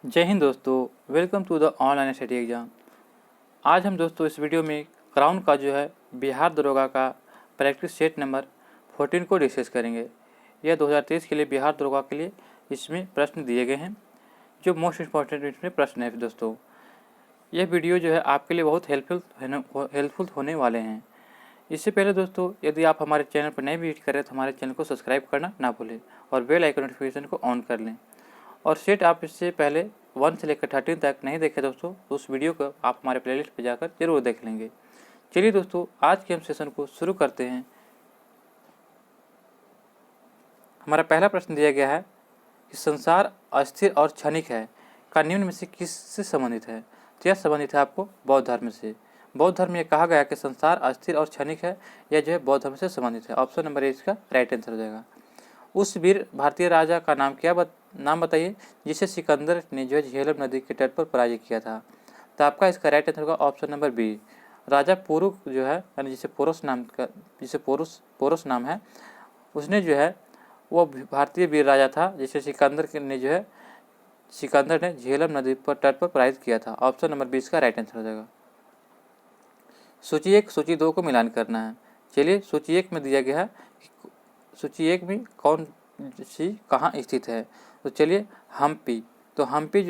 जय हिंद दोस्तों, welcome to the online study exam. आज हम दोस्तों इस वीडियो में क्राउन का जो है बिहार दरोगा का प्रैक्टिस सेट नंबर 14 को डिस्कस करेंगे। यह 2023 के लिए बिहार दरोगा के लिए इसमें प्रश्न दिए गए हैं, जो मोस्ट इम्पॉर्टेंट इसमें प्रश्न है। दोस्तों यह वीडियो जो है आपके लिए बहुत हेल्पफुल होने वाले हैं। इससे पहले दोस्तों, यदि आप हमारे चैनल पर नए विजिट करें तो हमारे चैनल को सब्सक्राइब करना ना भूलें और बेल आइकन नोटिफिकेशन को ऑन कर लें। और सेट आप इससे पहले 1 से लेकर 13 तक नहीं देखे दोस्तों, तो उस वीडियो को आप हमारे प्लेलिस्ट पर जाकर जरूर देख लेंगे। चलिए दोस्तों, आज के हम सेशन को शुरू करते हैं। हमारा पहला प्रश्न दिया गया है कि संसार अस्थिर और क्षणिक है का निम्न में से किससे संबंधित है। तो यह संबंधित है आपको बौद्ध धर्म से। बौद्ध धर्म में यह कहा गया कि संसार अस्थिर और क्षणिक है, यह जो है बौद्ध धर्म से संबंधित है। ऑप्शन नंबर ए इसका राइट आंसर हो जाएगा। उस वीर भारतीय राजा का नाम बताइए जिसे सिकंदर ने जो है झेलम नदी के तट पर पराजित किया था। तो आपका इसका राइट आंसर होगा ऑप्शन नंबर बी, राजा पुरु जो है, यानी जिसे पोरुस नाम है, उसने जो है वो भारतीय वीर राजा था जिसे सिकंदर ने झेलम नदी पर तट पर पराजित किया था। ऑप्शन नंबर बी इसका राइट आंसर हो जाएगा। सूची 1 सूची 2 को मिलान करना है। चलिए, सूची 1 में दिया गया है सूची 1 में कौन सी कहाँ स्थित है। तो चलिए, हम्पी। तो हम्पी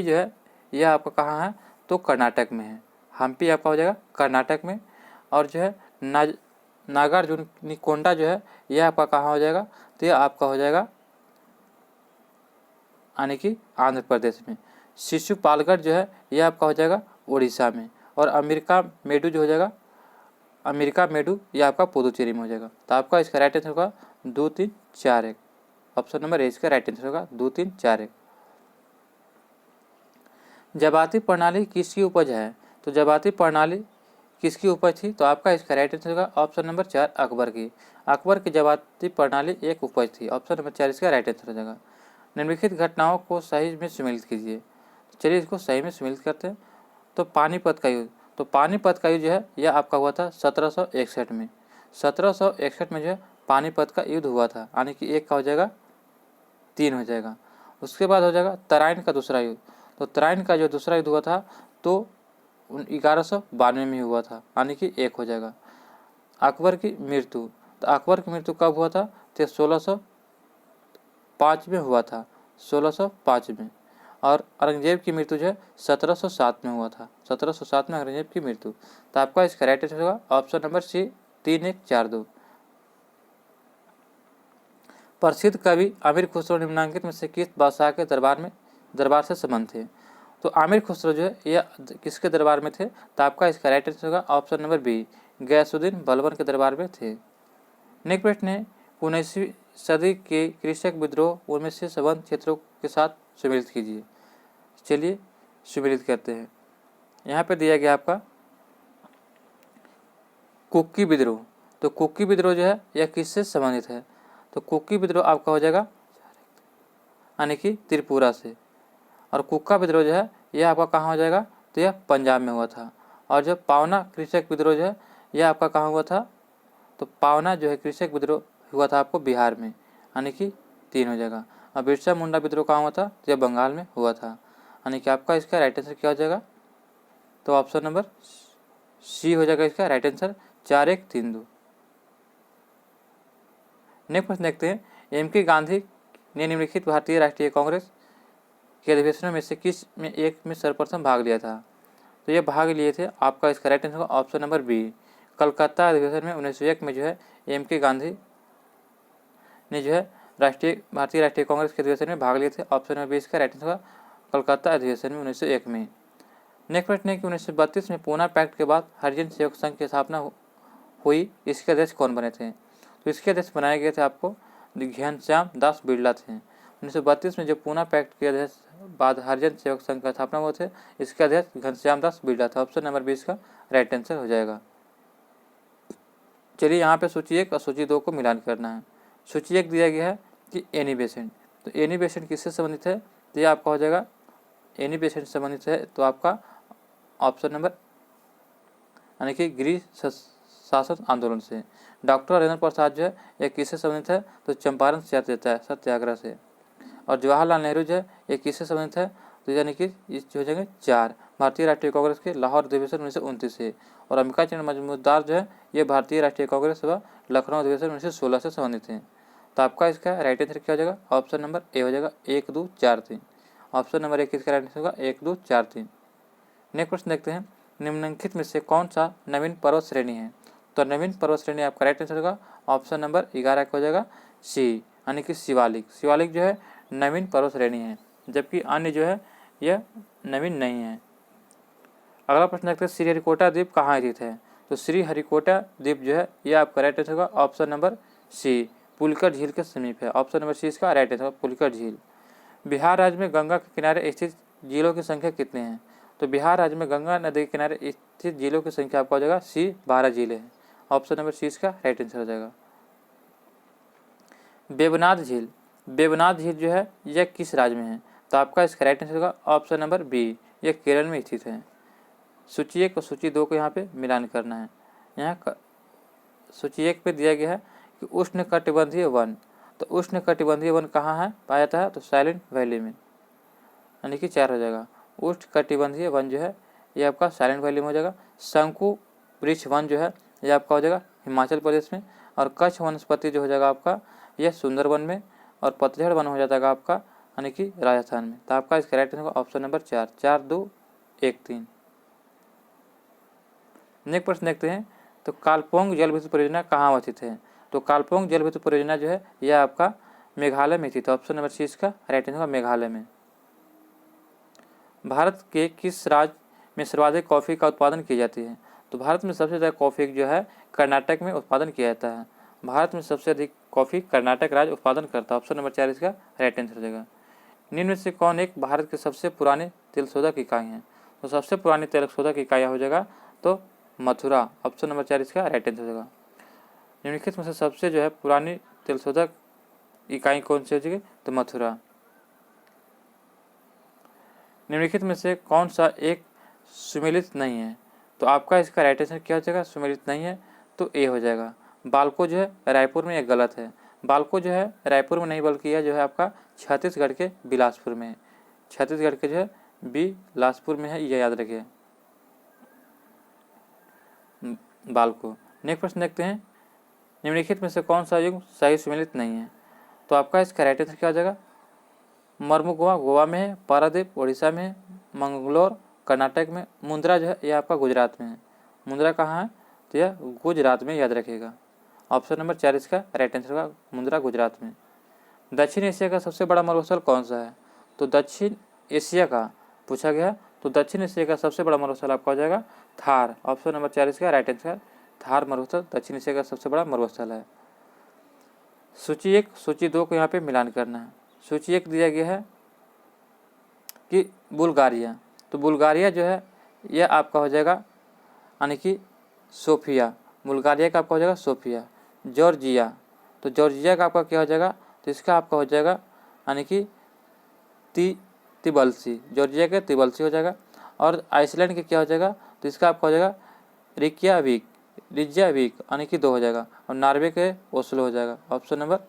जो है यह आपका कहाँ है, तो कर्नाटक में है। हम्पी आपका हो जाएगा कर्नाटक में। और जो है नागार्जुनकोंडा जो है यह आपका कहाँ हो जाएगा, तो यह आपका हो जाएगा यानी कि आंध्र प्रदेश में। शिशुपालगढ़ जो है यह आपका हो जाएगा उड़ीसा में। और अमेरिका मेडू यह आपका पुदुचेरी में हो जाएगा। तो आपका इसका राइट आंसर होगा 2, 3, 4, 1। ऑप्शन नंबर ए इसका राइट आंसर होगा 2, 3, 4, 1। जबाती प्रणाली किसकी उपज है। तो जबाती प्रणाली किसकी उपज थी। तो आपका इसका राइट आंसर होगा ऑप्शन नंबर 4 अकबर की। अकबर की जबाती प्रणाली एक उपज थी। ऑप्शन नंबर 4 इसका राइट आंसर हो जाएगा। निम्नलिखित घटनाओं को सही में सम्मिलित कीजिए। चलिए, इसको सही में सम्मिलित करते हैं। तो पानीपत का युद्ध जो है यह आपका हुआ था 1761 में। 1761 में जो है पानीपत का युद्ध हुआ था, यानी कि एक का हो जाएगा 3 हो जाएगा। उसके बाद हो जाएगा तराइन का दूसरा युद्ध। तो तराइन का जो दूसरा युद्ध हुआ था तो 1192 में हुआ था, यानी कि 1 हो जाएगा। अकबर की मृत्यु, तो अकबर की मृत्यु कब हुआ था, तो 1605 में हुआ था, 1605 में। और औरंगजेब की मृत्यु जो है 1707 में हुआ था, 1707 में औरंगजेब की मृत्यु। तो आपका इसका राइट आंसर होगा ऑप्शन नंबर सी 3, 1, 4, 2। प्रसिद्ध कवि आमिर खुसरो निम्नांकित में से किस बादशाह के दरबार से संबंध थे। तो आमिर खुसरो जो है यह किसके दरबार में थे। तो आपका इसका राइट आंसर होगा option number B, Ghiyasuddin Balban के दरबार में थे। नेक्स्ट प्रश्न है 19वीं सदी के कृषक विद्रोह उनमें से संबंध क्षेत्रों के साथ सम्मिलित कीजिए। चलिए, सम्मिलित करते हैं। यहाँ पे दिया गया आपका कुकी विद्रोह। तो कुकी विद्रोह जो है यह किससे संबंधित है। तो कुकी विद्रोह आपका हो जाएगा यानी कि त्रिपुरा से। और कुक्का विद्रोह जो है यह आपका कहाँ हो जाएगा, तो यह पंजाब में हुआ था। और जो पावना कृषक विद्रोह जो है यह आपका कहाँ हुआ था, तो पावना जो है कृषक विद्रोह हुआ था आपको बिहार में, यानी कि 3 हो जाएगा। और बिरसा मुंडा विद्रोह कहाँ हुआ था, तो यह बंगाल में हुआ था, यानी कि आपका इसका राइट आंसर क्या हो जाएगा, तो ऑप्शन नंबर सी हो जाएगा इसका राइट आंसर 4, 1, 3, 2। नेक्स्ट प्रश्न देखते हैं, एम.के. गांधी ने निम्नलिखित भारतीय राष्ट्रीय कांग्रेस के अधिवेशनों में से किस में एक में सर्वप्रथम भाग लिया था। तो ये भाग लिए थे, आपका इसका राइट आंसर होगा ऑप्शन नंबर बी, कलकत्ता अधिवेशन में 1901 में जो है एम.के. गांधी ने जो है भारतीय राष्ट्रीय कांग्रेस के अधिवेशन में भाग लिए थे। ऑप्शन नंबर बी इसका राइट आंसर होगा कलकत्ता अधिवेशन में 1901 में। नेक्स्ट प्रश्न है कि 1932 में पूना पैक्ट के बाद हरिजन सेवक संघ की स्थापना हुई, इसके अध्यक्ष कौन बने थे। तो इसके अध्यक्ष बनाए गए थे आपको घनश्याम दास बिरला थे। 1932 में जो पूना पैक्ट के अध्यक्ष बाद हरिजन सेवक संघ का स्थापना हुए थे, इसके अध्यक्ष घनश्याम दास बिरला था। ऑप्शन नंबर 20 का राइट आंसर हो जाएगा। चलिए, यहाँ पे सूची 1 और सूची 2 को मिलान करना है। सूची 1 दिया गया है कि एनी बेसेंट। तो एनी बेसेंट किससे संबंधित है, तो ये आपका हो जाएगा एनी बेसेंट संबंधित है, तो आपका ऑप्शन नंबर यानी कि गृह शासन आंदोलन से। डॉक्टर राजेंद्र प्रसाद जो है यह किससे संबंधित है, तो चंपारण सत्याग्रह से। और जवाहरलाल नेहरू जो है ये किससे संबंधित है, तो यानी कि इस हो जाएंगे 4। भारतीय राष्ट्रीय कांग्रेस के लाहौर अधिवेशन 1929 से, और अंबिका चंद्र मजूमदार जो है ये भारतीय राष्ट्रीय कांग्रेस व लखनऊ अधिवेशन 1916 से संबंधित हैं। तो आपका इसका राइट आंसर क्या हो जाएगा, ऑप्शन नंबर ए हो जाएगा 1 2 4 3। ऑप्शन नंबर 1 इसका राइट आंसर होगा 1 2 4 3। नेक्स्ट क्वेश्चन देखते हैं, निम्नलिखित में से कौन सा नवीन पर्वत श्रेणी है, तो नवीन पर्वत श्रेणी आपका राइट आंसर होगा ऑप्शन नंबर 11 का हो जाएगा सी, यानी कि शिवालिक। शिवालिक जो है नवीन पर्वत श्रेणी है, जबकि अन्य जो है यह नवीन नहीं है। अगला प्रश्न देखते हैं, श्रीहरिकोटा द्वीप कहाँ स्थित है, तो श्रीहरिकोटा द्वीप जो है यह आपका राइट आंसर होगा ऑप्शन नंबर सी, पुलकर झील के समीप है। ऑप्शन नंबर सी इसका राइट आंसर होगा पुलकर झील। बिहार राज्य में गंगा के किनारे स्थित झीलों की संख्या कितनी है, तो बिहार राज्य में गंगा नदी के किनारे स्थित झीलों की संख्या आपका हो जाएगा सी 12 झीलें हैं। ऑप्शन नंबर सी इसका राइट आंसर हो जाएगा। वेवनाथ झील, वेवनाथ झील जो है यह किस राज्य में है, तो आपका इसका राइट आंसर होगा ऑप्शन नंबर बी, यह केरल में स्थित है। सूची 1 और सूची 2 को यहाँ पे मिलान करना है। यहाँ सूची 1 पे दिया गया है कि उष्णकटिबंधीय वन, तो उष्णकटिबंधीय वन कहाँ है पाया जाता है, तो साइलेंट वैली में, यानी कि 4 हो जाएगा। उष्णकटिबंधीय वन जो है ये आपका साइलेंट वैली में हो जाएगा। शंकु वृक्ष वन जो है ये आपका हो जाएगा हिमाचल प्रदेश में, और कच्छ वनस्पति जो हो जाएगा आपका यह सुंदरवन में, और पतझड़ वन हो जाएगा आपका यानी कि राजस्थान में। तो आपका इसका राइट आंसर होगा ऑप्शन नंबर 4, 4 2 1 3। नेक्स्ट प्रश्न देखते हैं, तो कालपोंग जल विद्युत परियोजना कहाँ अवस्थित है, तो कालपोंग जल विद्युत परियोजना जो है यह आपका मेघालय में स्थित है। ऑप्शन नंबर सी इसका राइट आंसर होगा मेघालय में। भारत के किस राज्य में सर्वाधिक कॉफ़ी का उत्पादन की जाती है, तो भारत में सबसे ज़्यादा कॉफ़ी जो है कर्नाटक में उत्पादन किया जाता है। भारत में सबसे अधिक कॉफ़ी कर्नाटक राज्य उत्पादन करता है। ऑप्शन नंबर 4 इसका राइट आंसर हो जाएगा। निम्न में से कौन एक भारत के सबसे पुराने तेलशोधक इकाई हैं, तो सबसे पुरानी तेलशोधक इकाई हो जाएगा तो मथुरा। ऑप्शन नंबर 4 इसका राइट आंसर हो जाएगा। निम्नलिखित में से सबसे जो है पुरानी तेलशोधक इकाई कौन सी हो जाएगी, तो मथुरा। निम्नलिखित में से कौन सा एक सुमेलित नहीं है, तो आपका इसका राइट आंसर क्या हो जाएगा, सुमेलित नहीं है तो ए हो जाएगा। बालको जो है रायपुर में, एक गलत है। बालको जो है रायपुर में नहीं बल्कि यह जो है आपका छत्तीसगढ़ के बिलासपुर में है। छत्तीसगढ़ के जो है बिलासपुर में है, यह याद रखिए बालको। नेक्स्ट प्रश्न देखते हैं, निम्नलिखित में से कौन सा युग सही सुमेलित नहीं है, तो आपका इसका राइट आंसर क्या हो जाएगा, मर्मुगुआ गोवा में है, पारादीप उड़ीसा में है, मंगलोर कर्नाटक में, मुंद्रा जो है यह आपका गुजरात में है। मुंद्रा कहाँ है, तो यह गुजरात में, याद रखिएगा। ऑप्शन नंबर 4 इसका राइट आंसर होगा मुंद्रा गुजरात में। दक्षिण एशिया का सबसे बड़ा मरुस्थल कौन सा है, तो दक्षिण एशिया का पूछा गया, तो दक्षिण एशिया का सबसे बड़ा मरुस्थल आपका हो जाएगा थार। ऑप्शन नंबर 4 इसका राइट आंसर, थार मरुस्थल दक्षिण एशिया का सबसे बड़ा मरुस्थल है। सूची 1 सूची 2 को यहाँ पे मिलान करना है। सूची 1 दिया गया है कि बुल्गारिया, तो बुल्गारिया जो है यह आपका हो जाएगा यानी कि सोफिया, बुल्गारिया का आपका हो जाएगा सोफिया। जॉर्जिया, तो जॉर्जिया का आपका क्या हो जाएगा, तो इसका आपका हो जाएगा यानी कि तिबलसी, जॉर्जिया का तिबलसी हो जाएगा। और आइसलैंड के क्या हो जाएगा, तो इसका आपका हो जाएगा रिक्याविक, रिज्याविक यानी कि 2 हो जाएगा। और नॉर्वे के ओस्लो हो जाएगा। ऑप्शन नंबर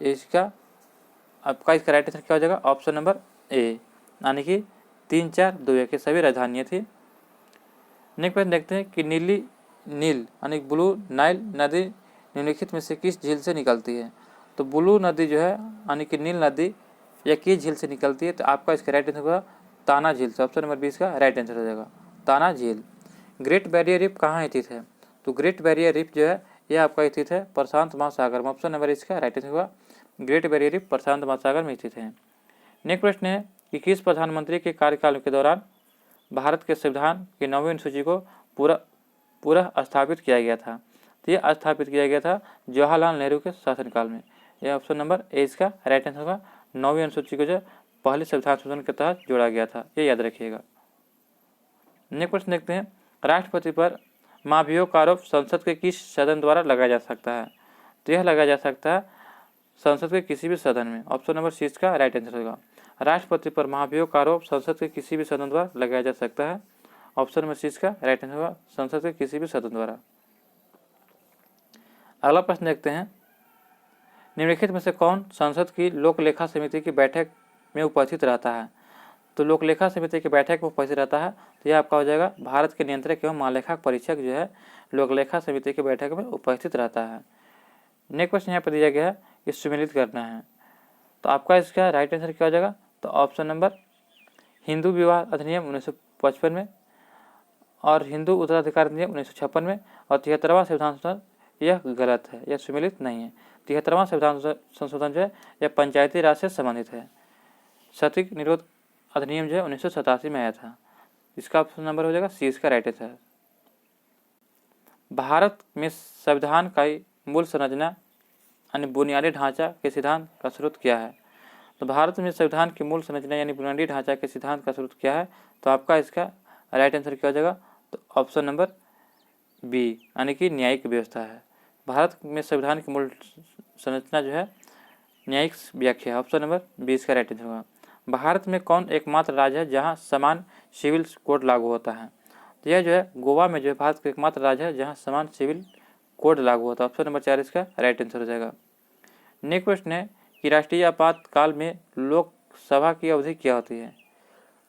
इसका आपका इसका राइट आंसर क्या हो जाएगा, ऑप्शन नंबर ए, यानी कि 3 4 2 1 सभी राजधानियाँ थी। नेक्स्ट प्रश्न देखते हैं कि नील यानी ब्लू नाइल नदी निम्नलिखित में से किस झील से निकलती है, तो ब्लू नदी जो है यानी कि नील नदी यह किस झील से निकलती है, तो आपका इसका राइट आंसर होगा ताना झील से। ऑप्शन नंबर 20 का राइट आंसर हो जाएगा ताना झील। ग्रेट बैरियर रीफ कहाँ स्थित है, तो ग्रेट बैरियर रीफ जो है यह आपका स्थित है प्रशांत महासागर में। ऑप्शन नंबर इसका राइट आंसर होगा ग्रेट बैरियर रीफ प्रशांत महासागर में स्थित है। नेक्स्ट प्रश्न है कि किस प्रधानमंत्री के कार्यकाल के दौरान भारत के संविधान की 9वीं अनुसूची को पूरा स्थापित किया गया था, तो यह स्थापित किया गया था जवाहरलाल नेहरू के शासनकाल में। यह ऑप्शन नंबर ए इसका राइट आंसर होगा। 9वीं अनुसूची को जो पहले संविधान संशोधन के तहत जोड़ा गया था, ये याद रखिएगा। नेक्स्ट प्रश्न देखते हैं, राष्ट्रपति पर महाभियोग का आरोप संसद के किस सदन द्वारा लगाया जा सकता है, तो यह लगाया जा सकता है संसद के किसी भी सदन में। ऑप्शन नंबर सी का राइट आंसर होगा। राष्ट्रपति पर महाभियोग का आरोप संसद के किसी भी सदन द्वारा लगाया जा सकता है। ऑप्शन नंबर सी का राइट आंसर होगा संसद के किसी भी सदन द्वारा। अगला प्रश्न देखते हैं, निम्नलिखित में से कौन संसद की लोक लेखा समिति की बैठक में उपस्थित रहता है? तो लोक लेखा समिति की बैठक में उपस्थित रहता है तो यह आपका हो जाएगा भारत के नियंत्रक एवं महालेखा परीक्षक जो है लोक लेखा समिति की बैठक में उपस्थित रहता है। नेक्स्ट क्वेश्चन यहाँ पर दिया गया है, ये सम्मिलित करना है। तो आपका इसका राइट आंसर क्या हो जाएगा? तो ऑप्शन नंबर हिंदू विवाह अधिनियम 1955 में और हिंदू उत्तराधिकार अधिनियम 1956 में और 73वां संविधान संशोधन यह गलत है, यह सम्मिलित नहीं है। 73वां संविधान संशोधन जो है यह पंचायती राज से संबंधित है। सती निरोध अधिनियम जो है 1987 में आया था। इसका ऑप्शन नंबर हो जाएगा सी, इसका राइट आंसर। भारत में संविधान का मूल संरचना यानी बुनियादी ढांचा के सिद्धांत का स्रोत क्या है? तो भारत में संविधान की मूल संरचना यानी बुनियादी ढांचा के सिद्धांत का स्रोत क्या है? तो आपका इसका राइट आंसर क्या हो जाएगा? तो ऑप्शन नंबर बी यानी कि न्यायिक व्यवस्था है। भारत में संविधान की मूल संरचना जो है न्यायिक व्याख्या है। ऑप्शन नंबर बी इसका राइट आंसर होगा। भारत में कौन एकमात्र राज्य है जहां समान सिविल कोड लागू होता है? तो यह जो है गोवा में जो है भारत का एकमात्र राज्य है जहां समान सिविल कोड लागू होता है। ऑप्शन नंबर 4 इसका राइट आंसर हो जाएगा। नेक्स्ट क्वेश्चन है कि राष्ट्रीय आपातकाल में लोकसभा की अवधि क्या होती है?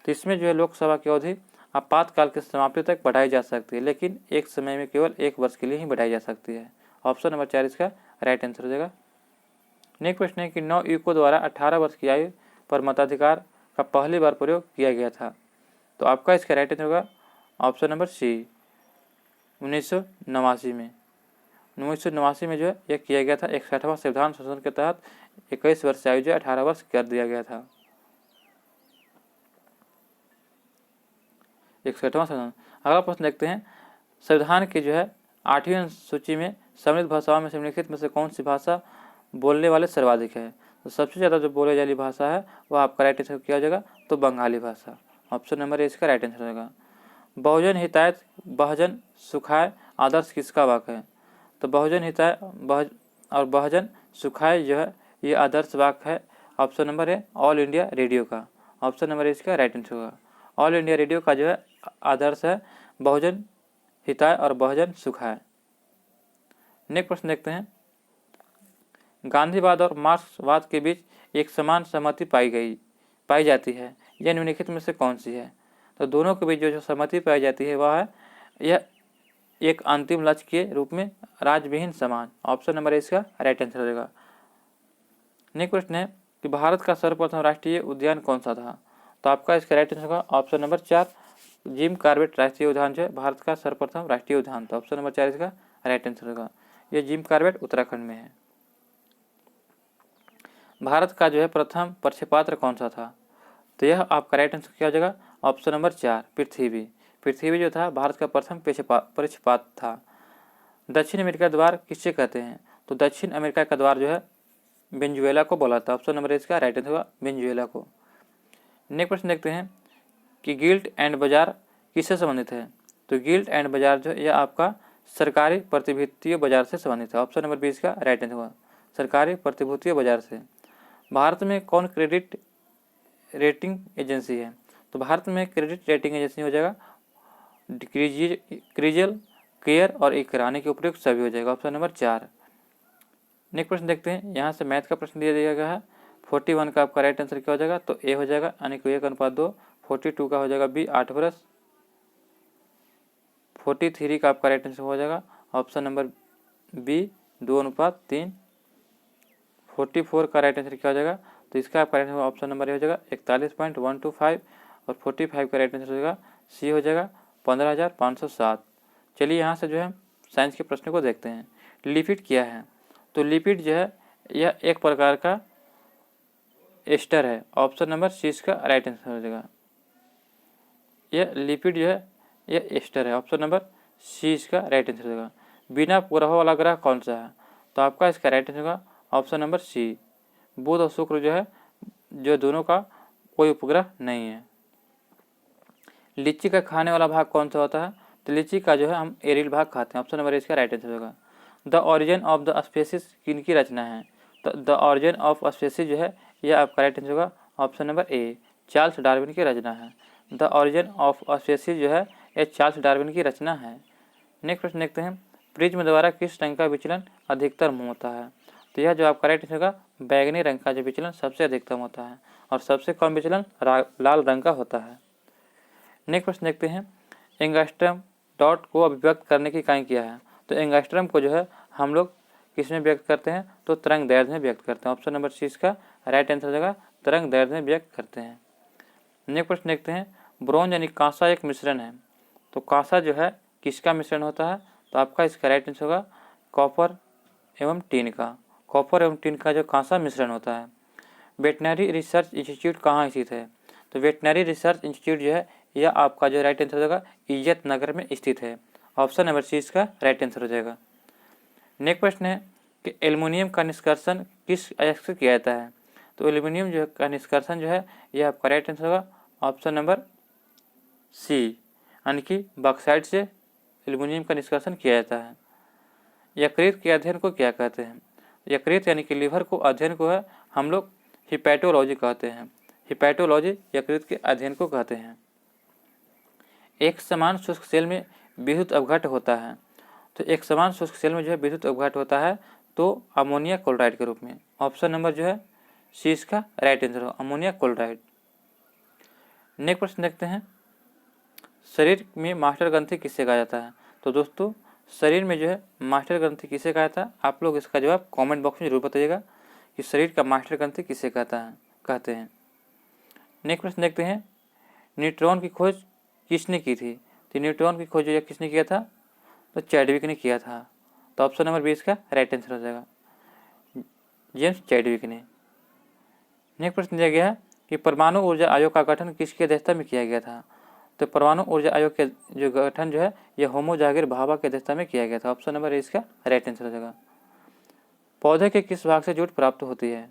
तो इसमें जो है लोकसभा की अवधि आपातकाल की समाप्ति तक बढ़ाई जा सकती है, लेकिन एक समय में केवल 1 वर्ष के लिए ही बढ़ाई जा सकती है। ऑप्शन नंबर 4 इसका राइट आंसर हो जाएगा। नेक्स्ट क्वेश्चन है कि नवयुवकों द्वारा 18 वर्ष की आयु पर मताधिकार का पहली बार प्रयोग किया गया था। तो आपका इसका राइट आंसर होगा ऑप्शन नंबर सी, 1989 में। 1989 में जो है यह किया गया था। 61वां संविधान संशोधन के तहत 21 वर्ष से आयु जो 18 वर्ष कर दिया गया था। 61वां संविधान। अगला प्रश्न देखते हैं, संविधान की जो है 8वीं अनुसूची में सम्मिलित भाषाओं में निम्नलिखित में से कौन सी भाषा बोलने वाले सर्वाधिक है? तो सबसे ज़्यादा जो बोले वाली भाषा है वह आपका राइट आंसर क्या हो जाएगा? तो बंगाली भाषा। ऑप्शन नंबर ए इसका राइट आंसर होगा। बहुजन हितायत बहुजन सुखाय आदर्श किसका वाक्य है? तो बहुजन हिताय और बहुजन सुखाय जो है ये आदर्श वाक्य है। ऑप्शन नंबर है ऑल इंडिया रेडियो का। ऑप्शन नंबर इसका राइट आंसर होगा। ऑल इंडिया रेडियो का जो है आदर्श है बहुजन हिताय और बहुजन सुखाय। नेक्स्ट प्रश्न देखते हैं, गांधीवाद और मार्क्सवाद के बीच एक समान सहमति पाई जाती है, यह निम्नलिखित में से कौन सी है? तो दोनों के बीच जो सहमति पाई जाती है वह है यह एक अंतिम लक्ष्य के रूप में राज्यविहीन समाज। ऑप्शन नंबर इसका राइट आंसर हो जाएगा। नेक्स्ट प्रश्न है कि भारत का सर्वप्रथम राष्ट्रीय उद्यान कौन सा था? तो आपका इसका राइट आंसर होगा ऑप्शन नंबर 4, जिम कॉर्बेट राष्ट्रीय उद्यान जो है भारत का सर्वप्रथम राष्ट्रीय उद्यान था। ऑप्शन नंबर 4 इसका राइट आंसर होगा। यह जिम कॉर्बेट उत्तराखंड में है। भारत का जो है प्रथम प्रक्षेपास्त्र कौन सा था? तो यह आपका राइट आंसर क्या हो जाएगा? ऑप्शन नंबर 4 पृथ्वी जो था भारत का प्रथम प्रक्षेपास्त्र था। दक्षिण अमेरिका द्वार किससे कहते हैं? तो दक्षिण अमेरिका का द्वार जो है वेनेजुएला को बोला था। ऑप्शन नंबर इसका राइट आंसर होगा वेनेजुएला को। नेक्स्ट प्रश्न देखते हैं कि गिल्ड एंड बाजार किससे संबंधित है? तो गिल्ड एंड बाजार जो यह आपका सरकारी प्रतिभूतियों बाजार से संबंधित है। ऑप्शन नंबर 20 का राइट आंसर होगा सरकारी प्रतिभूतियों बाजार से। भारत में कौन क्रेडिट रेटिंग एजेंसी है? तो भारत में क्रेडिट रेटिंग एजेंसी हो जाएगा क्रिजल, केयर और इकरानी के उपयुक्त सभी हो जाएगा। Option number 4। नेक्स्ट प्रश्न देखते हैं, यहाँ से मैथ का प्रश्न दिया गया है। 41 का आपका राइट आंसर क्या हो जाएगा? तो ए हो जाएगा यानी कि 1:2। 42 का हो जाएगा बी 8 बरस। 43 का आपका राइट आंसर हो जाएगा ऑप्शन नंबर बी 2:3। 44 का राइट आंसर क्या हो जाएगा? तो इसका आपका right answer option number A हो जाएगा 41.125 और 45 का राइट आंसर हो जाएगा सी हो जाएगा 15,507। चलिए यहाँ से जो है साइंस के प्रश्न को देखते हैं। लिपिड क्या है? तो लिपिड जो है यह एक प्रकार का एस्टर है। ऑप्शन नंबर सी इसका राइट आंसर हो जाएगा। यह लिपिड जो है यह एस्टर है। ऑप्शन नंबर सी इसका राइट आंसर होगा। बिना ग्रहों वाला ग्रह कौन सा है? तो आपका इसका राइट आंसर होगा ऑप्शन नंबर सी, बुध और शुक्र जो है जो दोनों का कोई उपग्रह नहीं है। लीची का खाने वाला भाग कौन सा होता है? तो लीची का जो है हम एरिल भाग खाते हैं। ऑप्शन नंबर इसका राइट आंसर होगा। The origin of the species किनकी रचना है? तो द ऑरिजिन ऑफ स्पीसीज जो है यह आपका राइट आंसर होगा option number A, Charles Darwin की रचना है। द ऑरिजिन ऑफ स्पीसीज जो है यह चार्ल्स डार्विन की रचना है। नेक्स्ट प्रश्न देखते हैं, प्रिज्म द्वारा किस रंग का विचलन अधिकतर होता है? तो यह जो आपका राइट आंसर होगा, बैगनी रंग का जो विचलन सबसे अधिकतम होता है और सबसे कम विचलन लाल रंग का होता है। नेक्स्ट प्रश्न देखते हैं, एंगस्ट्रम डॉट को अभिव्यक्त करने की इकाई क्या है। तो एंगस्ट्रम को जो है हम लोग किस में व्यक्त करते हैं, तो तरंग दैर्ध्य में व्यक्त करते हैं। ऑप्शन नंबर सी इसका राइट आंसर हो जाएगा, तरंग दैर्ध्य में व्यक्त करते हैं। नेक्स्ट प्रश्न देखते हैं, ब्रोंज यानी कांसा एक मिश्रण है। तो कांसा जो है किसका मिश्रण होता है, तो आपका इसका राइट आंसर होगा कॉपर एवं टिन का। कॉपर एवं टिन का जो कांसा मिश्रण होता है। वेटनरी रिसर्च इंस्टीट्यूट कहाँ स्थित है, तो वेटनरी रिसर्च इंस्टीट्यूट जो है यह आपका जो राइट आंसर हो जाएगा इज्जत नगर में स्थित है। ऑप्शन नंबर सी इसका राइट आंसर हो जाएगा। नेक्स्ट प्रश्न है कि एल्युमिनियम का निष्कर्षण किस अयस्क से किया जाता है। तो एल्युमिनियम जो का निष्कर्षण जो है यह आपका राइट आंसर होगा ऑप्शन नंबर सी, यानी कि बॉक्साइट से एल्युमिनियम का निष्कर्षण किया जाता है। यकृत के अध्ययन को क्या कहते हैं। यकृत यानी कि लीवर को अध्ययन को है हम लोग हिपैटोलॉजी कहते हैं। हिपैटोलॉजी यकृत के अध्ययन को कहते हैं। एक समान शुष्क सेल में विद्युत अपघट होता है। तो एक समान शुष्क सेल में जो है विद्युत अपघट होता है तो अमोनिया क्लोराइड के रूप में। ऑप्शन नंबर जो है सी इसका राइट आंसर हो, अमोनिया क्लोराइड। नेक्स्ट प्रश्न देखते हैं, शरीर में मास्टर ग्रंथि किससे कहा जाता है। तो दोस्तों शरीर में जो है मास्टर ग्रंथि किसे कहा जाता है, आप लोग इसका जवाब कमेंट बॉक्स में जरूर बताइएगा कि शरीर का मास्टर ग्रंथि किसे कहते हैं। नेक्स्ट प्रश्न देखते हैं, न्यूट्रॉन की खोज किसने की थी। तो न्यूट्रॉन की खोज जो किसने किया था, तो चैडविक ने किया था। तो ऑप्शन नंबर 20 का राइट आंसर हो जाएगा, जेम्स चैडविक ने। नेक्स्ट प्रश्न दिया गया है कि परमाणु ऊर्जा आयोग का गठन किसकी अध्यक्षता में किया गया था। तो परमाणु ऊर्जा आयोग के जो गठन जो है यह होमो जागिर भाभा की अध्यक्षता में किया गया था। ऑप्शन नंबर इसका राइट आंसर हो जाएगा। पौधे के किस भाग से जूट प्राप्त होती है।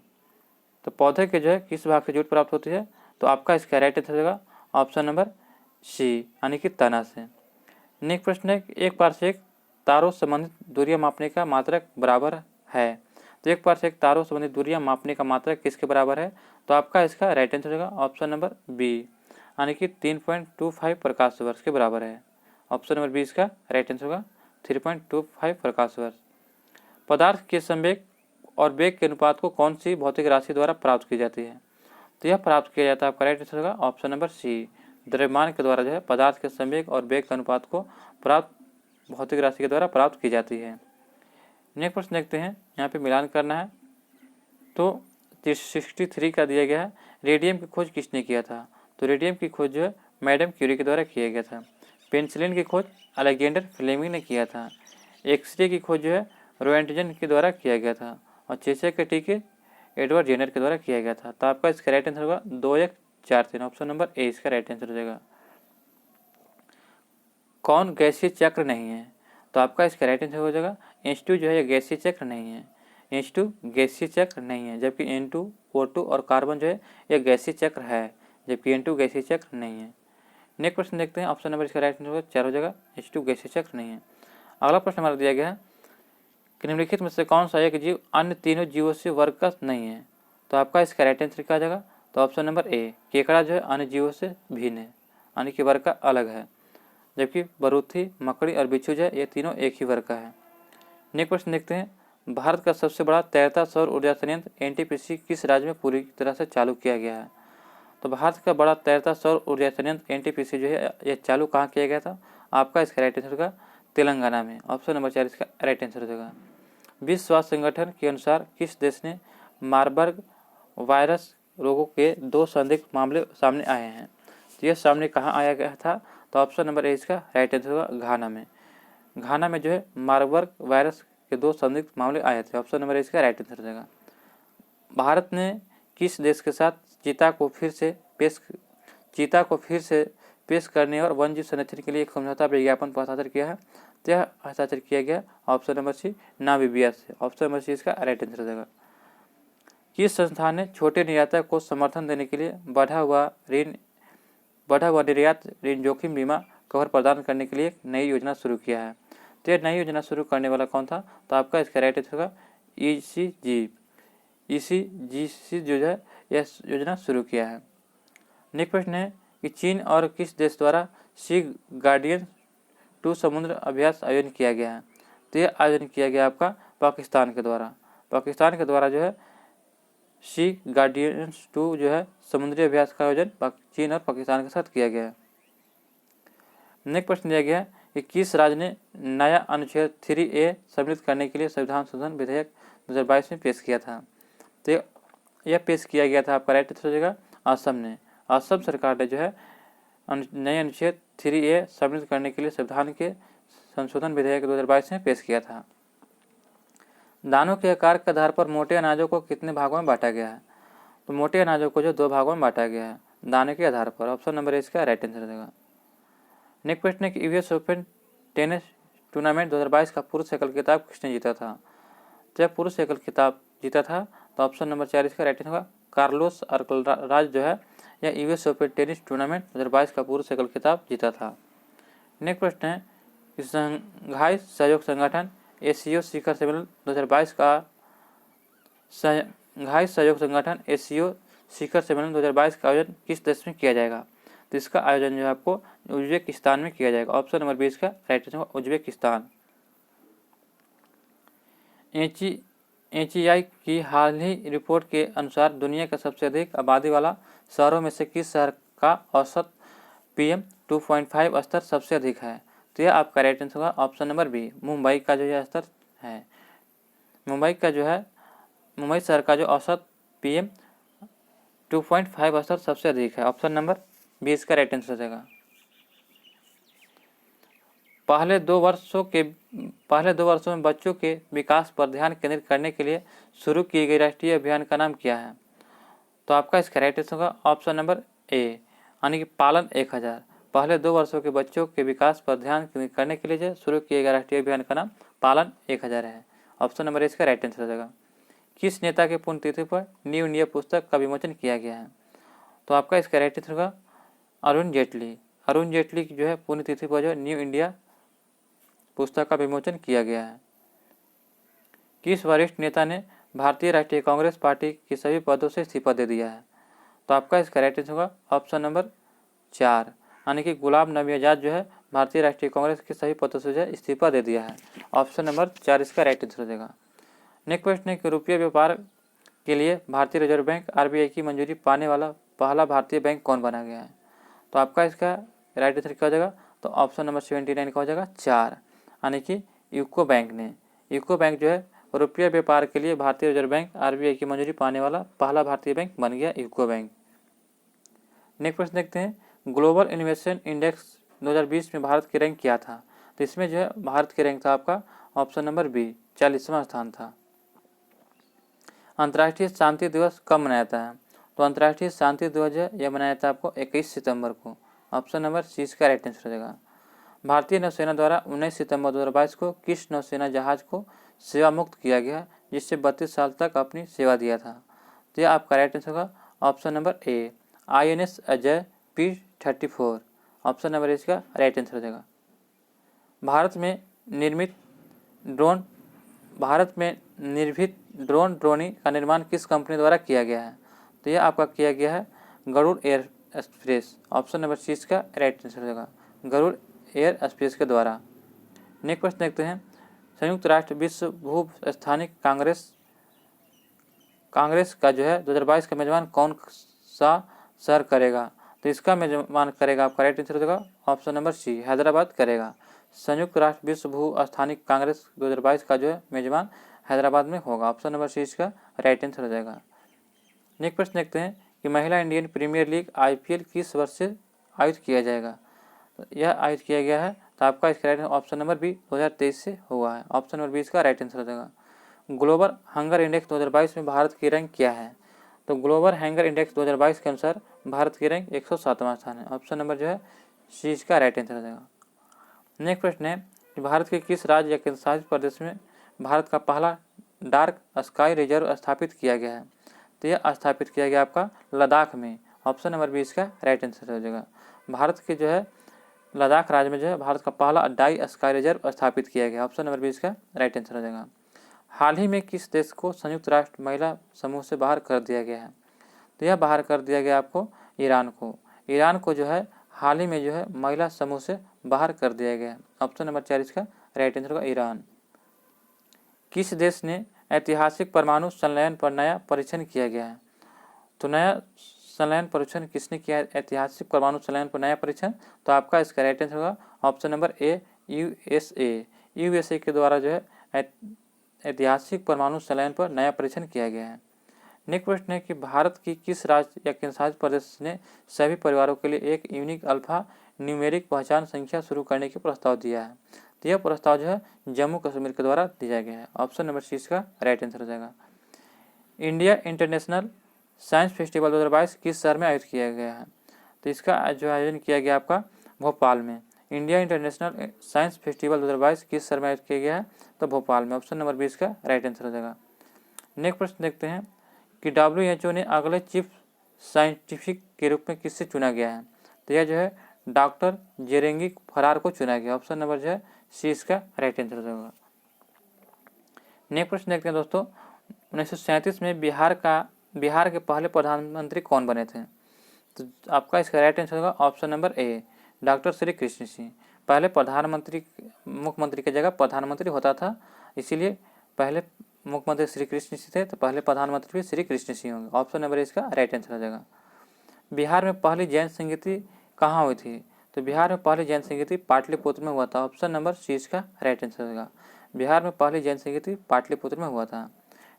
तो पौधे के जो है किस भाग से जूट प्राप्त होती है, तो आपका इसका राइट आंसर हो जाएगा ऑप्शन नंबर सी, यानी कि तना से। नेक्स्ट प्रश्न है, एक पारसेक तारों संबंधित दूरियां मापने का मात्रक बराबर है। तो एक पारसेक तारों संबंधित दूरियां मापने का मात्रक किसके बराबर है, तो आपका इसका राइट आंसर होगा ऑप्शन नंबर बी, यानी कि 3.25 प्रकाश वर्ष के बराबर है। ऑप्शन नंबर 20 का राइट आंसर होगा 3.25 प्रकाश वर्ष। पदार्थ के संवेग और वेग के अनुपात को कौन सी भौतिक राशि द्वारा प्राप्त की जाती है। तो यह प्राप्त किया जाता है, आपका राइट आंसर होगा ऑप्शन नंबर सी, द्रव्यमान के द्वारा जो है पदार्थ के संवेग और वेग के अनुपात को प्राप्त भौतिक राशि के द्वारा प्राप्त की जाती है। नेक्स्ट प्रश्न देखते हैं, यहाँ पे मिलान करना है। तो 63 का दिया गया है, रेडियम की खोज किसने किया था। तो रेडियम की खोज जो है मैडम क्यूरी के द्वारा किया गया था। पेनिसिलिन की खोज अलेक्जेंडर फ्लेमिंग ने किया था। एक्सरे की खोज जो है रोएंटजन के द्वारा किया गया था और चेचक के टीके एडवर्ड जेनर के द्वारा किया गया था। तो आपका इसका राइट आंसर होगा 2143, ऑप्शन नंबर ए इसका राइट आंसर हो जाएगा। कौन गैसीय चक्र नहीं है, तो आपका इसका राइट आंसर हो जाएगा H2 जो है यह गैसीय चक्र नहीं है। H2 गैसीय चक्र नहीं है, जबकि N2, O2 और कार्बन जो है यह गैसीय चक्र है, जबकि N2 गैसीय चक्र नहीं है। नेक्स्ट प्रश्न देखते हैं, ऑप्शन नंबर इसका राइट आंसर होगा 4 हो जाएगा, H2 गैसीय चक्र नहीं है। अगला प्रश्न हमारा दिया गया है कि निम्नलिखित में से कौन सा एक जीव अन्य तीनों जीवों से वर्ग का नहीं है। तो आपका इसका राइट आंसर क्या आ जाएगा, तो ऑप्शन नंबर ए, केकड़ा जो है अन्य जीवों से भिन्न है, यानी कि वर्ग का अलग है, जबकि बरूथी, मकड़ी और बिच्छू जो है ये तीनों एक ही वर्ग का है। नेक्स्ट प्रश्न देखते हैं, भारत का सबसे बड़ा तैरता सौर ऊर्जा संयंत्र NTPC किस राज्य में पूरी तरह से चालू किया गया है। तो भारत का बड़ा तैरता सौर ऊर्जा संयंत्र NTPC जो है यह चालू कहाँ किया गया था, आपका इसका राइट आंसर होगा तेलंगाना में। ऑप्शन नंबर 4 इसका राइट आंसर हो जाएगा। विश्व स्वास्थ्य संगठन के अनुसार किस देश ने मार्बर्ग वायरस रोगों के 2 संदिग्ध मामले सामने आए हैं। तो यह सामने कहाँ आया गया था, तो ऑप्शन नंबर ए इसका राइट आंसर होगा घाना में। घाना में जो है मार्बर्ग वायरस के 2 संदिग्ध मामले आए थे। ऑप्शन नंबर ए इसका राइट आंसर हो जाएगा। भारत ने किस देश के साथ चीता को फिर से पेश करने और वन्यजीव संरक्षण के लिए एक समझौता विज्ञापन पर हस्ताक्षर किया है। तो यह हस्ताक्षर किया गया ऑप्शन नंबर सी नामीबिया से। ऑप्शन नंबर सी इसका राइट आंसर हो जाएगा। किस संस्थान ने छोटे निर्यातक को समर्थन देने के लिए बढ़ा हुआ निर्यात ऋण जोखिम बीमा कवर प्रदान करने के लिए एक नई योजना शुरू किया है। तो यह नई योजना शुरू करने वाला कौन था, तो आपका इसका राइट आंसर होगा ECG जो है यह योजना शुरू किया है। नेक्स्ट प्रश्न है कि चीन और किस देश द्वारा सी गार्डियन 2 समुद्र अभ्यास आयोजन किया गया है। तो यह आयोजन किया गया आपका पाकिस्तान के द्वारा। पाकिस्तान के द्वारा जो है सी गार्डियंस 2 जो है समुद्री अभ्यास का आयोजन चीन और पाकिस्तान के साथ किया गया है। नेक्स्ट प्रश्न दिया गया है कि किस राज्य ने नया अनुच्छेद 3A सम्मिलित करने के लिए संविधान संशोधन विधेयक 2022 में पेश किया था। तो यह पेश किया गया था, आपका राइट आंसर हो जाएगा असम ने। असम सरकार ने जो है नए अनुच्छेद 3A सम्मिलित करने के लिए संविधान के संशोधन विधेयक 2022 में पेश किया था। दानों के आकार के आधार पर मोटे अनाजों को कितने भागों में बांटा गया है? तो मोटे अनाजों को जो 2 भागों में बांटा गया है दाने के आधार पर। ऑप्शन नंबर इसका राइट आंसर देगा। नेक्स्ट प्रश्न है कि यूएस ओपन टेनिस टूर्नामेंट 2022 का पुरुष एकल खिताब किसने जीता था? तो यह पुरुष एकल खिताब जीता था, तो ऑप्शन नंबर 4 इसका राइट आंसर होगा कार्लोस अल्कराज जो है यह यूएस ओपन टेनिस टूर्नामेंट 2022 का पुरुष एकल खिताब जीता था। नेक्स्ट प्रश्न है कि शंघाई सहयोग संगठन एसीओ शिखर सम्मेलन 2022 का शंघाई सहयोग संगठन एसीओ शिखर सम्मेलन 2022 का आयोजन किस देश में किया जाएगा? तो इसका आयोजन जो है आपको उज्बेकिस्तान में किया जाएगा। ऑप्शन नंबर 20 का राइट आंसर होगा उज्बेकिस्तान। एचईआई की हाल ही रिपोर्ट के अनुसार दुनिया का सबसे अधिक आबादी वाला शहरों में से किस शहर का औसत PM 2.5 स्तर सबसे अधिक है? तो यह आपका राइट आंसर होगा ऑप्शन नंबर बी, मुंबई का जो यह स्तर है। मुंबई शहर का जो औसत PM 2.5 स्तर सबसे अधिक है। ऑप्शन नंबर 20 का राइट आंसर हो जाएगा। पहले 2 वर्षों में बच्चों के विकास पर ध्यान केंद्रित करने के लिए शुरू किए गए राष्ट्रीय अभियान का नाम क्या है? तो आपका इसका राइट आंसर होगा ऑप्शन नंबर ए, यानी कि पालन 1000। पहले 2 वर्षों के बच्चों के विकास पर ध्यान केंद्रित करने के लिए जो शुरू किए गए राष्ट्रीय अभियान का नाम पालन 1000 है। ऑप्शन नंबर ए इसका राइट आंसर हो जाएगा। किस नेता के पुण्यतिथि पर न्यू इंडिया पुस्तक का विमोचन किया गया है? तो आपका इसका राइट आंसर होगा अरुण जेटली। अरुण जेटली की जो है पुण्यतिथि पर जो न्यू इंडिया पुस्तक का विमोचन किया गया है। किस वरिष्ठ नेता ने भारतीय राष्ट्रीय कांग्रेस पार्टी के सभी पदों से इस्तीफा दे दिया है? तो आपका इसका राइट आंसर होगा ऑप्शन नंबर 4, यानी कि गुलाम नबी आज़ाद जो है भारतीय राष्ट्रीय कांग्रेस के सभी पदों से जो है इस्तीफा दे दिया है। ऑप्शन नंबर 4 इसका राइट आंसर हो जाएगा। नेक्स्ट प्रश्न है कि रुपये व्यापार के लिए भारतीय रिजर्व बैंक RBI की मंजूरी पाने वाला पहला भारतीय बैंक कौन बना गया है? तो आपका इसका राइट आंसर क्या हो जाएगा? तो ऑप्शन नंबर 79 का हो जाएगा 4, यानी कि यूको बैंक ने। यूको बैंक जो है रुपये व्यापार के लिए भारतीय रिजर्व बैंक RBI की मंजूरी पाने वाला पहला भारतीय बैंक बन गया यूको बैंक। नेक्स्ट प्रश्न देखते हैं, ग्लोबल इनोवेशन इंडेक्स 2020 में भारत की रैंक क्या था? तो इसमें जो है भारत की रैंक था आपका ऑप्शन नंबर बी, 40वां स्थान था। अंतर्राष्ट्रीय शांति दिवस कब मनाया जाता है? तो अंतर्राष्ट्रीय शांति दिवस जो है यह मनाया जाता है आपको 21 सितंबर को। ऑप्शन नंबर सी इसका राइट आंसर हो जाएगा। भारतीय नौसेना द्वारा 19 सितंबर 2022 को किस नौसेना जहाज को सेवा मुक्त किया गया जिससे 32 साल तक अपनी सेवा दिया था? तो यह आपका राइट आंसर होगा option number A, INS Ajay P34। Option number इसका राइट आंसर हो जाएगा। भारत में निर्मित ड्रोनी का निर्माण किस कंपनी द्वारा किया गया है? तो यह आपका किया गया है Garud air express. Option number C इसका राइट आंसर हो जाएगा, गरुड़ एयर एक्सप्रेस के द्वारा। नेक्स्ट प्रश्न देखते हैं, संयुक्त राष्ट्र विश्व भू स्थानिक कांग्रेस का जो है 2022 का मेजबान कौन सा शहर करेगा? तो इसका मेजबान करेगा आपका राइट आंसर हो जाएगा ऑप्शन नंबर सी, हैदराबाद करेगा। संयुक्त राष्ट्र विश्व भू स्थानिक कांग्रेस 2022 का जो है मेजबान हैदराबाद में होगा। ऑप्शन नंबर सी इसका राइट आंसर हो जाएगा। नेक्स्ट प्रश्न देखते हैं कि महिला इंडियन प्रीमियर लीग IPL किस वर्ष से आयोजित किया जाएगा? तो यह आयोजित किया गया है, तो आपका इसका राइट ऑप्शन नंबर बी 2023 से हुआ है। ऑप्शन नंबर 20 का राइट आंसर हो जाएगा। ग्लोबल हंगर इंडेक्स 2022 में भारत की रैंक क्या है? तो ग्लोबल हंगर इंडेक्स 2022 के अनुसार भारत की रैंक 107वां स्थान है। ऑप्शन नंबर जो है सी इसका राइट आंसर हो जाएगा। नेक्स्ट प्रश्न है कि भारत के किस राज्य या केंद्र शासित प्रदेश में भारत का पहला डार्क स्काई रिजर्व स्थापित किया गया है? तो यह स्थापित किया गया आपका लद्दाख में। ऑप्शन नंबर 20 का राइट आंसर हो जाएगा। भारत के जो है लद्दाख राज्य में जो है भारत का पहला डाई स्काई रिजर्व स्थापित किया गया। ऑप्शन नंबर 20 का राइट आंसर हो जाएगा। हाल ही में किस देश को संयुक्त राष्ट्र महिला समूह से बाहर कर दिया गया है? तो यह बाहर कर दिया गया आपको ईरान को। ईरान को जो है हाल ही में जो है महिला समूह से बाहर कर दिया गया है। ऑप्शन नंबर 4 इसका राइट आंसर होगा ईरान। किस देश ने ऐतिहासिक परमाणु संलयन पर नया परीक्षण किया गया है। तो नया संलयन परीक्षण किसने किया है? ऐतिहासिक परमाणु संलयन पर नया परीक्षण। तो आपका इसका राइट आंसर होगा option number A, USA. USA के द्वारा जो है ऐतिहासिक परमाणु संलयन पर नया परीक्षण किया गया है। नेक्स्ट प्रश्न है कि भारत की किस राज्य या केंद्रशासित प्रदेश ने सभी परिवारों के लिए एक यूनिक अल्फा न्यूमेरिक पहचान संख्या शुरू करने के प्रस्ताव दिया है? तो यह प्रस्ताव जो है जम्मू कश्मीर के द्वारा दिया गया है। ऑप्शन नंबर सी इसका राइट आंसर हो जाएगा। इंडिया इंटरनेशनल साइंस फेस्टिवल 2022 किस शहर में आयोजित किया गया है? तो इसका जो आयोजन किया गया आपका भोपाल में। इंडिया इंटरनेशनल साइंस फेस्टिवल 2022 किस शहर में आयोजित किया गया है? तो भोपाल में। ऑप्शन नंबर 20 का राइट आंसर हो जाएगा। नेक्स्ट प्रश्न देखते हैं कि WHO ने अगले चीफ साइंटिफिक के रूप में किससे चुना गया है? तो यह जो है डॉक्टर जेरेंगी फरार को चुना गया। ऑप्शन नंबर जो है सी इसका राइट आंसर हो जाएगा। नेक्स्ट प्रश्न देखते हैं दोस्तों, 1937 में बिहार के पहले प्रधानमंत्री कौन बने थे? तो आपका इसका राइट आंसर होगा option number A, doctor Shri Krishna Singh. पहले मुख्यमंत्री की जगह प्रधानमंत्री होता था, इसीलिए पहले मुख्यमंत्री श्री कृष्ण सिंह थे, तो पहले प्रधानमंत्री भी श्री कृष्ण सिंह होंगे। ऑप्शन नंबर इसका राइट आंसर हो जाएगा। बिहार में पहली जैन संगीति कहाँ हुई थी? तो बिहार में पहली जैन संगीति पाटलिपुत्र में हुआ था। ऑप्शन नंबर सी इसका राइट आंसर होगा। बिहार में पहली जैन संगीति पाटलिपुत्र में हुआ था।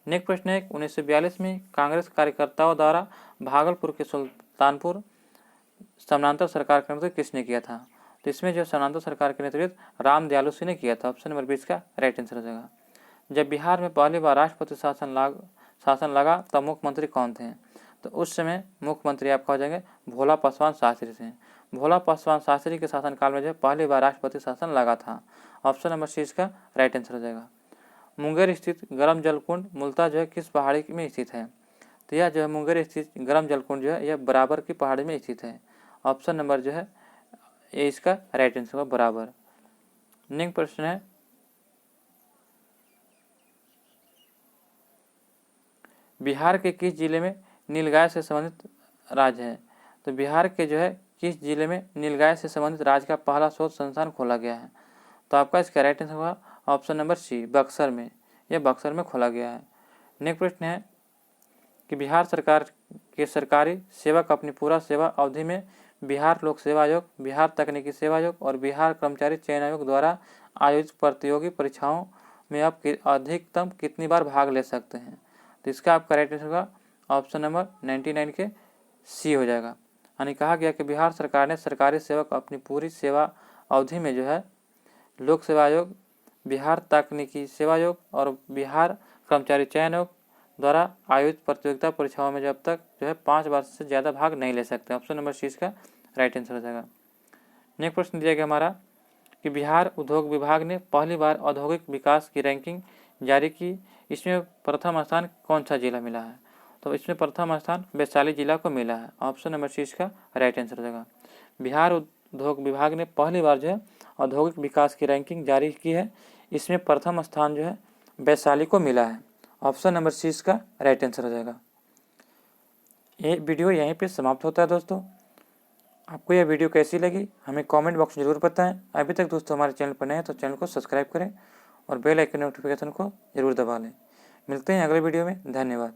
नेक्स्ट प्रश्न है 1942 में कांग्रेस कार्यकर्ताओं द्वारा भागलपुर के सुल्तानपुर समानांतर सरकार का नेतृत्व किसने किया था? तो इसमें जो समानांतर सरकार के नेतृत्व राम दयालु सिंह ने किया था। ऑप्शन नंबर 20 का राइट आंसर हो जाएगा। जब बिहार में पहली बार राष्ट्रपति शासन लगा तब मुख्यमंत्री कौन थे? तो उस समय मुख्यमंत्री आपका हो जाएंगे भोला पासवान शास्त्री थे। भोला पासवान शास्त्री के शासनकाल में जो पहली बार राष्ट्रपति शासन लगा था। ऑप्शन नंबर सी इसका राइट आंसर हो जाएगा। मुंगेर स्थित गर्म जलकुंड मूलतः जो है किस पहाड़ी में स्थित है? तो यह जो है मुंगेर स्थित गर्म जलकुंड जो है यह बराबर की पहाड़ी में स्थित है। ऑप्शन नंबर जो है ये इसका राइट आंसर होगा बराबर। नेक्स्ट प्रश्न है बिहार के किस जिले में नीलगाय से संबंधित राज्य है? तो बिहार के जो है किस जिले में नीलगाय से संबंधित राज्य का पहला शोध संस्थान खोला गया है? तो आपका इसका राइट आंसर होगा ऑप्शन नंबर सी, बक्सर में। यह बक्सर में खोला गया है। नेक्स्ट प्रश्न है कि बिहार सरकार के सरकारी सेवक अपनी पूरा सेवा अवधि में बिहार लोक सेवा आयोग, बिहार तकनीकी सेवा आयोग और बिहार कर्मचारी चयन आयोग द्वारा आयोजित प्रतियोगी परीक्षाओं में आप अधिकतम कितनी बार भाग ले सकते हैं? तो इसका आपका राइट आंसर होगा ऑप्शन नंबर 99 के सी हो जाएगा। यानी कहा गया कि बिहार सरकार ने सरकारी सेवक अपनी पूरी सेवा अवधि में जो है लोक सेवा आयोग, बिहार तकनीकी सेवा आयोग और बिहार कर्मचारी चयन आयोग द्वारा आयोजित प्रतियोगिता परीक्षाओं में जब तक जो है 5 बार से ज़्यादा भाग नहीं ले सकते। ऑप्शन नंबर सी इसका राइट आंसर हो जाएगा। नेक्स्ट प्रश्न दिया गया हमारा कि बिहार उद्योग विभाग ने पहली बार औद्योगिक विकास की रैंकिंग जारी की, इसमें प्रथम स्थान कौन सा जिला मिला है? तो इसमें प्रथम स्थान वैशाली जिला को मिला है। ऑप्शन नंबर सी इसका राइट आंसर हो जाएगा। बिहार उद्योग विभाग ने पहली बार जो है औद्योगिक विकास की रैंकिंग जारी की है, इसमें प्रथम स्थान जो है वैशाली को मिला है। ऑप्शन नंबर सी इसका राइट आंसर हो जाएगा। ये वीडियो यहीं पे समाप्त होता है दोस्तों। आपको यह वीडियो कैसी लगी हमें कमेंट बॉक्स में जरूर बताएं। अभी तक दोस्तों हमारे चैनल पर नए हैं तो चैनल को सब्सक्राइब करें और बेल आइकन नोटिफिकेशन को जरूर दबा लें। मिलते हैं अगले वीडियो में। धन्यवाद।